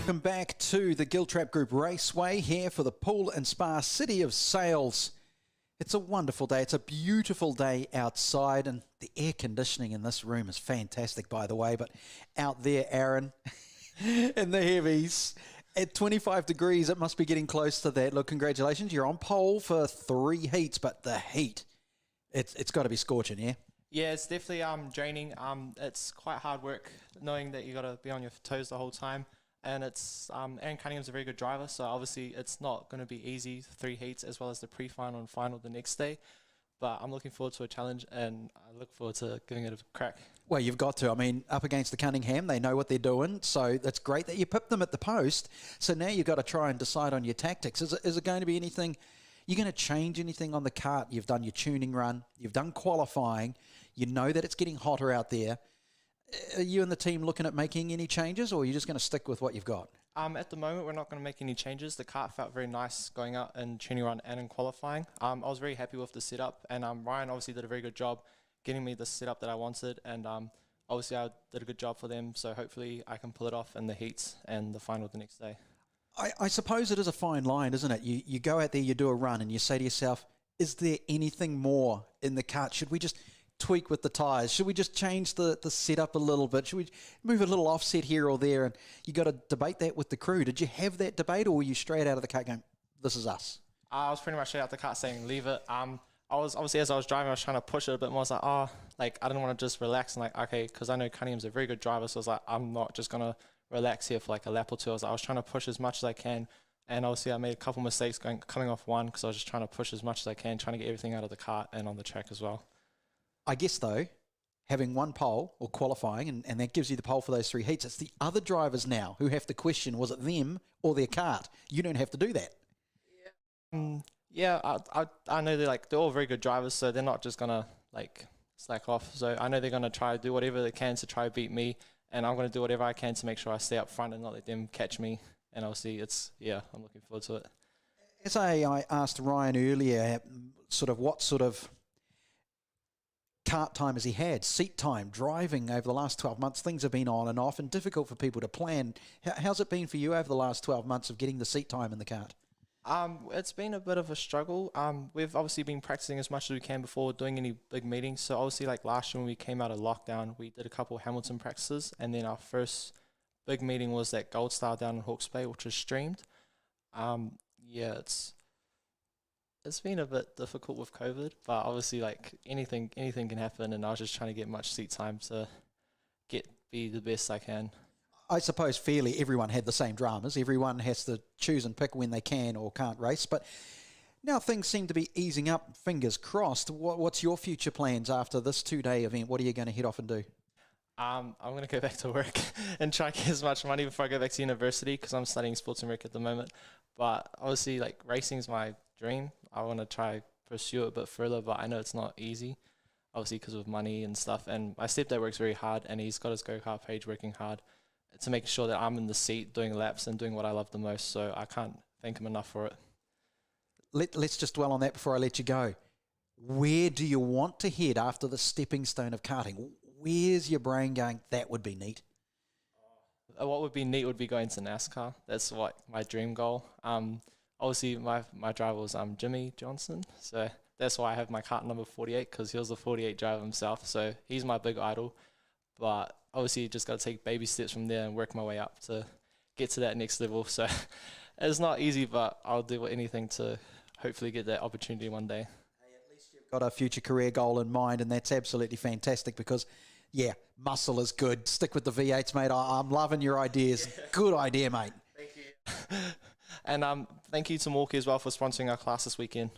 Welcome back to the Giltrap Group Raceway here for the Pool and Spa City of Sales. It's a wonderful day. It's a beautiful day outside, and the air conditioning in this room is fantastic, by the way. But out there, Aaron, in the heavies, at 25 degrees, it must be getting close to that. Look, congratulations. You're on pole for 3 heats, but the heat, it's got to be scorching, yeah? Yeah, it's definitely draining. It's quite hard work knowing that you got to be on your toes the whole time. And it's Aaron Cunningham's a very good driver, so obviously it's not going to be easy, 3 heats as well as the pre-final and final the next day. But I'm looking forward to a challenge, and I look forward to giving it a crack. Well, you've got to. I mean, up against the Cunningham, they know what they're doing, so that's great that you pipped them at the post. So now you've got to try and decide on your tactics. Is it going to be anything? You're going to change anything on the kart? You've done your tuning run, you've done qualifying, you know that it's getting hotter out there. Are you and the team looking at making any changes, or are you just going to stick with what you've got? At the moment, we're not going to make any changes. The kart felt very nice going out in tuning run and in qualifying. I was very happy with the setup, and Ryan obviously did a very good job getting me the setup that I wanted, and obviously I did a good job for them, so hopefully I can pull it off in the heats and the final the next day. I suppose it is a fine line, isn't it? You go out there, you do a run, and you say to yourself, is there anything more in the kart? Should we just tweak with the tyres? Should we just change the setup a little bit? Should we move a little offset here or there? And you got to debate that with the crew. Did you have that debate, or were you straight out of the kart going, this is us? I was pretty much straight out the kart saying, leave it. I was obviously, as I was driving, I was trying to push it a bit more. I was like, I didn't want to just relax and like, okay, because I know Cunningham's a very good driver, so I was like, I'm not just going to relax here for like a lap or two. I was trying to push as much as I can, and obviously I made a couple mistakes coming off one because I was just trying to push as much as I can, trying to get everything out of the kart and on the track as well. I guess, though, having one pole or qualifying, and that gives you the pole for those 3 heats, it's the other drivers now who have to question, was it them or their kart? You don't have to do that. Yeah, I know they're all very good drivers, so they're not just going to like slack off. So I know they're going to try to do whatever they can to try to beat me, and I'm going to do whatever I can to make sure I stay up front and not let them catch me. And obviously, I'm looking forward to it. As I asked Ryan earlier, what sort of kart time has he had, seat time, driving over the last 12 months? Things have been on and off and difficult for people to plan. How's it been for you over the last 12 months of getting the seat time in the kart? It's been a bit of a struggle. We've obviously been practicing as much as we can before doing any big meetings. So obviously, like last year when we came out of lockdown, we did a couple of Hamilton practices, and then our first big meeting was that Gold Star down in Hawke's Bay, which was streamed. It's been a bit difficult with COVID, but obviously like anything can happen, and I was just trying to get much seat time to be the best I can. I suppose fairly everyone had the same dramas. Everyone has to choose and pick when they can or can't race, but now things seem to be easing up, fingers crossed. What's your future plans after this 2-day event? What are you going to head off and do? I'm going to go back to work and try to get as much money before I go back to university, because I'm studying sports and rec at the moment. But obviously, like, racing's my dream. I want to try pursue it a bit further, but I know it's not easy, obviously because of money and stuff. And my stepdad works very hard, and he's got his go-kart page working hard to make sure that I'm in the seat doing laps and doing what I love the most. So I can't thank him enough for it. Let's just dwell on that before I let you go. Where do you want to head after the stepping stone of karting? Where's your brain going, that would be neat? What would be neat would be going to NASCAR. That's what my dream goal. Obviously, my driver was Jimmy Johnson, so that's why I have my kart number 48, because he was the 48 driver himself. So he's my big idol. But obviously, you just got to take baby steps from there and work my way up to get to that next level. So it's not easy, but I'll do anything to hopefully get that opportunity one day. Hey, at least you've got a future career goal in mind, and that's absolutely fantastic because, yeah, muscle is good. Stick with the V8s, mate. I'm loving your ideas. Good idea, mate. Thank you. And thank you to Morky as well for sponsoring our class this weekend.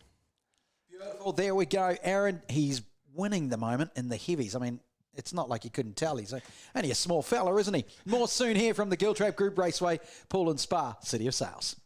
Beautiful. There we go. Aaron, he's winning the moment in the heavies. I mean, it's not like you couldn't tell. He's only a small fella, isn't he? More soon here from the Giltrap Group Raceway, Pool and Spa, City of Sales.